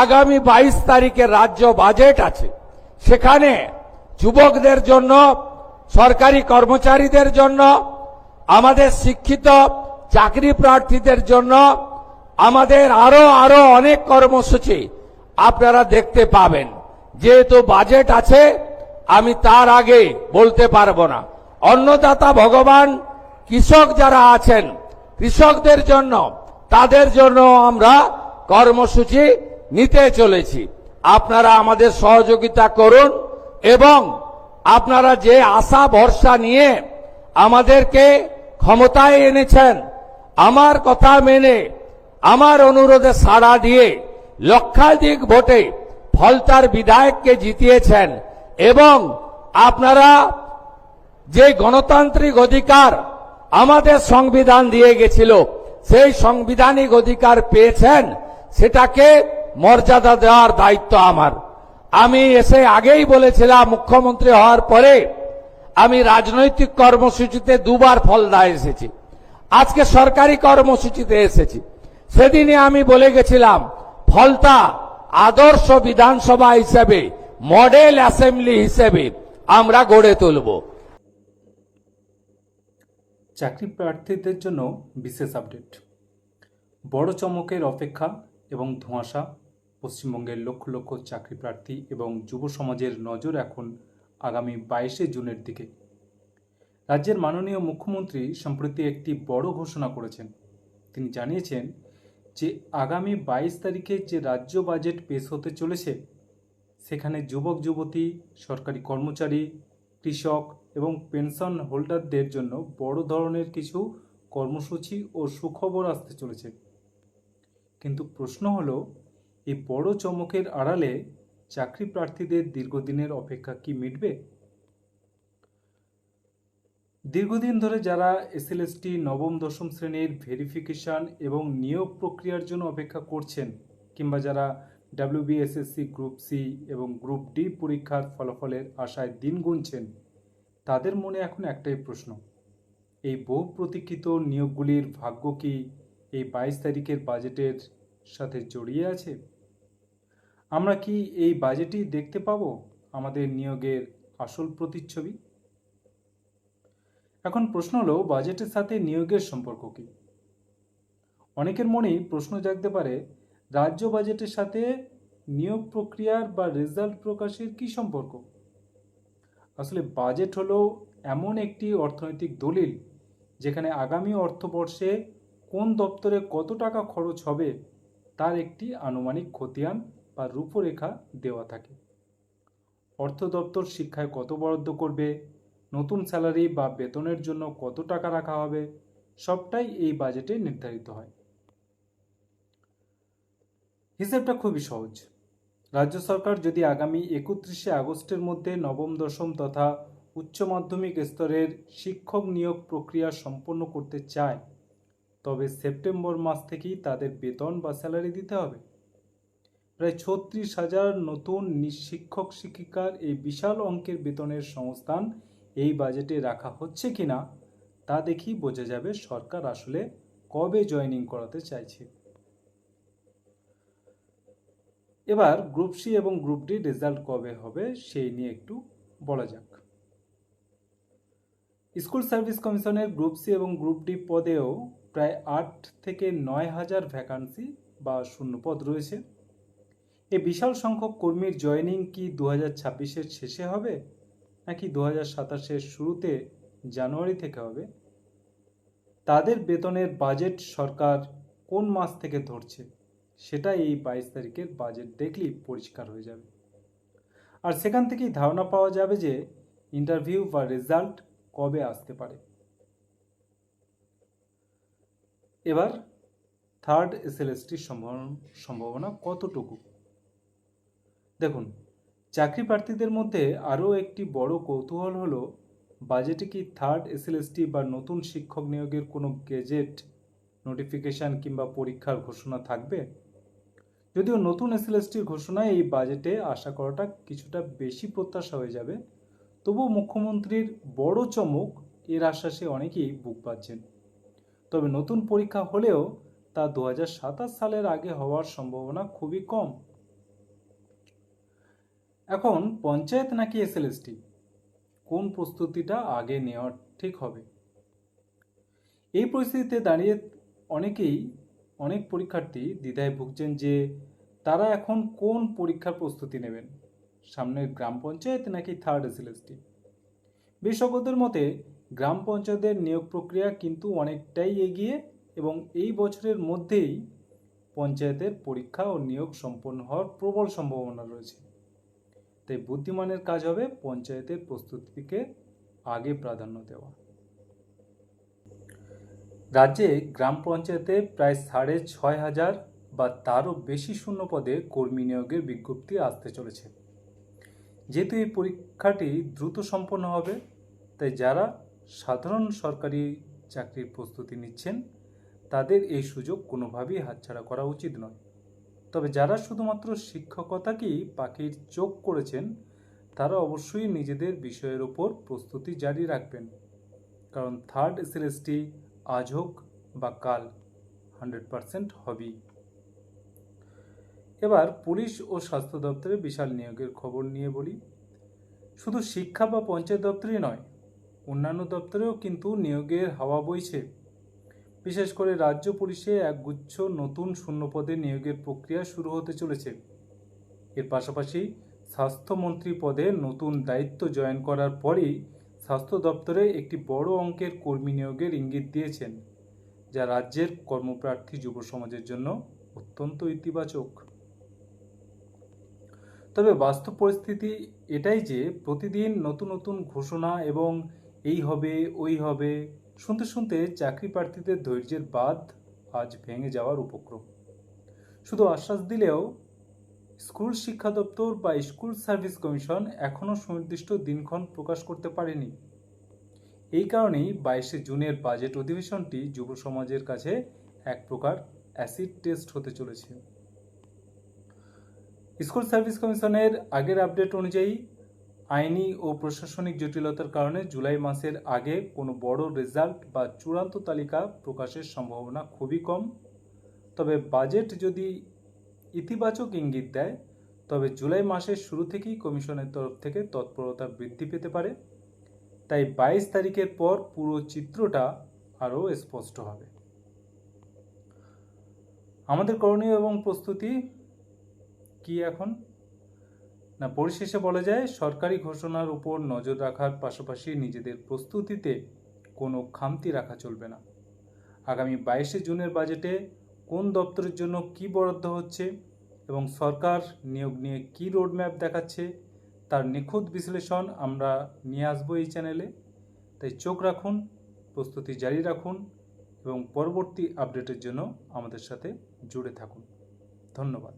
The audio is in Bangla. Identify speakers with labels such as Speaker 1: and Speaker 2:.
Speaker 1: আগামী 22 তারিখে রাজ্য বাজেট আছে, সেখানে যুবকদের জন্য, সরকারি কর্মচারীদের জন্য, আমাদের শিক্ষিত চাকরি প্রার্থীদের জন্য আমাদের আরো অনেক কর্মসূচি আপনারা দেখতে পাবেন। যেহেতু বাজেট আছে, আমি তার আগে বলতে পারবো না। অন্নদাতা ভগবান, কৃষক যারা আছেন, কৃষকদের জন্য, তাদের জন্য আমরা কর্মসূচি নিতে চলেছি। আপনারা আমাদের সহযোগিতা করুন এবং আপনারা যে আশা ভরসা নিয়ে আমাদেরকে ক্ষমতায় এনেছেন, আমার কথা মেনে, আমার অনুরোধে সাড়া দিয়ে লক্ষাধিক ভোটে ফলতার বিধায়ককে জিতিয়েছেন এবং আপনারা যে গণতান্ত্রিক অধিকার আমাদের সংবিধান দিয়ে গেছিল, সেই সাংবিধানিক অধিকার পেয়েছেন, সেটাকে মর্যাদা দেওয়ার দায়িত্ব আমার। আমি এসে আগেই বলেছিলাম, মুখ্যমন্ত্রী হওয়ার পরে আমি রাজনৈতিক কর্মসূচিতে দুবার ফলদায় এসেছি, আজকে সরকারি কর্মসূচিতে এসেছি। সেদিনে আমি বলে গেছিলাম, ফলতা আদর্শ বিধানসভা হিসেবে, মডেল অ্যাসেম্বলি হিসেবে আমরা গড়ে তুলব।
Speaker 2: চাকরি প্রার্থীদের জন্য বিশেষ আপডেট। বড় চমকের অপেক্ষা এবং ধোঁয়াশা। পশ্চিমবঙ্গের লক্ষ লক্ষ চাকরি প্রার্থী এবং যুব সমাজের নজর এখন আগামী 22শে জুনের দিকে। রাজ্যের মাননীয় মুখ্যমন্ত্রী সম্প্রতি একটি বড় ঘোষণা করেছেন। তিনি জানিয়েছেন যে আগামী 22 তারিখে যে রাজ্য বাজেট পেশ হতে চলেছে, সেখানে যুবক যুবতী, সরকারি কর্মচারী, কৃষক এবং পেনশন হোল্ডারদের জন্য বড় ধরনের কিছু কর্মসূচি ও সুখবর আসতে চলেছে। কিন্তু প্রশ্ন হলো, এই বড় চমকের আড়ালে চাকরি প্রার্থীদের দীর্ঘদিনের অপেক্ষা কি মিটবে? দীর্ঘদিন ধরে যারা এসএলএসটি নবম দশম শ্রেণীর ভেরিফিকেশন এবং নিয়োগ প্রক্রিয়ার জন্য অপেক্ষা করছেন, কিংবা যারা ডাব্লিউবিএসএসসি গ্রুপ সি এবং গ্রুপ ডি পরীক্ষার ফলাফলের আশায় দিন গুনছেন, তাদের মনে এখন একটাই প্রশ্ন, এই বহু প্রতীক্ষিত নিয়োগগুলির ভাগ্য কি এই 22 তারিখের বাজেটের সাথে জড়িয়ে আছে? আমরা কি এই বাজেটেই দেখতে পাবো আমাদের নিয়োগের আসল প্রতিচ্ছবি? এখন প্রশ্ন হলো, বাজেটের সাথে নিয়োগের সম্পর্ক কি? অনেকের মনেই প্রশ্ন জাগতে পারে, রাজ্য বাজেটের সাথে নিয়োগ প্রক্রিয়ার বা রেজাল্ট প্রকাশের কি সম্পর্ক? আসলে বাজেট হলো এমন একটি অর্থনৈতিক দলিল, যেখানে আগামী অর্থবর্ষে কোন দপ্তরে কত টাকা খরচ হবে তার একটি আনুমানিক খতিয়ান বা রূপরেখা দেওয়া থাকে। অর্থ দপ্তর শিক্ষায় কত বরাদ্দ করবে, নতুন স্যালারি বা বেতনের জন্য কত টাকা রাখা হবে, সবটাই এই বাজেটে নির্ধারিত হয়। হিসেবটা খুবই সহজ। রাজ্য সরকার যদি আগামী 31শে আগস্টের মধ্যে নবম দশম তথা উচ্চ মাধ্যমিক স্তরের শিক্ষক নিয়োগ প্রক্রিয়া সম্পন্ন করতে চায়, তবে সেপ্টেম্বর মাস থেকেই তাদের বেতন বা স্যালারি দিতে হবে। প্রায় 36,000 নতুন শিক্ষক শিক্ষিকার এই বিশাল অঙ্কের বেতনের সংস্থান এই বাজেটে রাখা হচ্ছে কিনা তা দেখেই বোঝা যাবে সরকার আসলে কবে জয়েনিং করাতে চাইছে। এবার গ্রুপ সি এবং গ্রুপ ডি রেজাল্ট কবে হবে সেই নিয়ে একটু বলা যাক। স্কুল সার্ভিস কমিশনের গ্রুপ সি এবং গ্রুপ ডি পদেও প্রায় 8 থেকে 9,000 ভ্যাকান্সি বা শূন্যপদ রয়েছে। এই বিশাল সংখ্যক কর্মীর জয়েনিং কি 2026-এর শেষে হবে নাকি 2027-এর শুরুতে জানুয়ারি থেকে হবে? তাদের বেতনের বাজেট সরকার কোন মাস থেকে ধরছে, সেটা এই 22 তারিখের বাজেট দেখলেই পরিষ্কার হয়ে যাবে। আর সেখান থেকেই ধারণা পাওয়া যাবে যে ইন্টারভিউ বা রেজাল্ট কবে আসতে পারে। এবার থার্ড এসএলএসটির সম্ভাবনা কতটুকু? দেখুন, চাকরি প্রার্থীদের মধ্যে আরও একটি বড় কৌতূহল হলো, বাজেটে কি থার্ড এসএলএসটি বা নতুন শিক্ষক নিয়োগের কোনো গেজেট, নোটিফিকেশন কিংবা পরীক্ষার ঘোষণা থাকবে? যদিও নতুন এসএলএসটির ঘোষণায় এই বাজেটে আশা করাটা কিছুটা বেশি প্রত্যাশা হয়ে যাবে, তবুও মুখ্যমন্ত্রীর বড় চমক এর আশ্বাসে অনেকেই বুক বাঁধছেন। তবে নতুন পরীক্ষা হলেও তা 2027 সালের আগে হওয়ার সম্ভাবনা খুবই কম। এখন পঞ্চায়েত নাকি এসএলএসটি, কোন প্রস্তুতিটা আগে নেওয়া ঠিক হবে? এই পরিস্থিতিতে দাঁড়িয়ে অনেক পরীক্ষার্থী দ্বিধায় ভুগছেন যে তারা এখন কোন পরীক্ষার প্রস্তুতি নেবেন, সামনের গ্রাম পঞ্চায়েত নাকি থার্ড এসএলএসটি। বিশেষজ্ঞদের মতে গ্রাম পঞ্চায়েতের নিয়োগ প্রক্রিয়া কিন্তু অনেকটাই এগিয়ে এবং এই বছরের মধ্যেই পঞ্চায়েতের পরীক্ষা ও নিয়োগ সম্পন্ন হওয়ার প্রবল সম্ভাবনা রয়েছে। তাই বুদ্ধিমানের কাজ হবে পঞ্চায়েতের প্রস্তুতিকে আগে প্রাধান্য দেওয়া। রাজ্যে গ্রাম পঞ্চায়েতে প্রায় 6,500 বা তারও বেশি শূন্য পদে কর্মী নিয়োগের বিজ্ঞপ্তি আসতে চলেছে। যেহেতু এই পরীক্ষাটি দ্রুত সম্পন্ন হবে, তাই যারা সাধারণ সরকারি চাকরির প্রস্তুতি নিচ্ছেন তাদের এই সুযোগ কোনোভাবেই হাতছাড়া করা উচিত নয়। তবে যারা শুধুমাত্র শিক্ষকতাকেই পাখির চোখ করেছেন তারা অবশ্যই নিজেদের বিষয়ের উপর প্রস্তুতি জারি রাখবেন, কারণ থার্ড এসএলএসটি আজ হোক বা কাল 100% হবেই। এবার পুলিশ ও স্বাস্থ্য দপ্তরে বিশাল নিয়োগের খবর নিয়ে বলি। শুধু শিক্ষা বা পঞ্চায়েত দপ্তরই নয়, অন্যান্য দপ্তরেও কিন্তু নিয়োগের হাওয়া বইছে। বিশেষ করে রাজ্য পুলিশে একগুচ্ছ নতুন শূন্যপদে নিয়োগের প্রক্রিয়া শুরু হতে চলেছে। এর পাশাপাশি স্বাস্থ্যমন্ত্রী পদে নতুন দায়িত্ব জয়েন করার পরেই স্বাস্থ্য দপ্তরে একটি বড় অঙ্কের কর্মী নিয়োগের ইঙ্গিত দিয়েছেন, যা রাজ্যের কর্মপ্রার্থী যুব সমাজের জন্য অত্যন্ত ইতিবাচক। তবে বাস্তব পরিস্থিতি এটাই যে প্রতিদিন নতুন নতুন ঘোষণা এবং এই হবে ওই হবে শুনতে শুনতে চাকরি প্রার্থীদের ধৈর্যের বাঁধ আজ ভেঙে যাওয়ার উপক্রম। শুধু আশ্বাস দিলেও স্কুল শিক্ষা দপ্তর বা স্কুল সার্ভিস কমিশন এখনও সুনির্দিষ্ট দিনক্ষণ প্রকাশ করতে পারেনি। এই কারণেই 22শে জুনের বাজেট অধিবেশনটি যুব সমাজের কাছে এক প্রকার অ্যাসিড টেস্ট হতে চলেছে। স্কুল সার্ভিস কমিশনের আগের আপডেট অনুযায়ী আইনি ও প্রশাসনিক জটিলতার কারণে জুলাই মাসের আগে কোনো বড় রেজাল্ট বা চূড়ান্ত তালিকা প্রকাশের সম্ভাবনা খুবই কম। তবে বাজেট যদি ইতিবাচক ইঙ্গিত দেয় তবে জুলাই মাসের শুরু থেকেই কমিশনের তরফ থেকে তৎপরতা বৃদ্ধি পেতে পারে। তাই 22 তারিখের পর পুরো চিত্রটা আরও স্পষ্ট হবে। আমাদের করণীয় এবং প্রস্তুতি কি এখন? না, পরিশেষে বলা যায় সরকারি ঘোষণার উপর নজর রাখার পাশাপাশি নিজেদের প্রস্তুতিতে কোনো খামতি রাখা চলবে না। আগামী 22শে জুনের বাজেটে কোন দপ্তরের জন্য কি বরাদ্দ হচ্ছে এবং সরকার নিয়োগ নিয়ে কি রোডম্যাপ দেখাচ্ছে তার নিখুঁত বিশ্লেষণ আমরা নিয়ে আসবো এই চ্যানেলে। তাই চোখ রাখুন, প্রস্তুতি জারি রাখুন এবং পরবর্তী আপডেটের জন্য আমাদের সাথে জুড়ে থাকুন। ধন্যবাদ।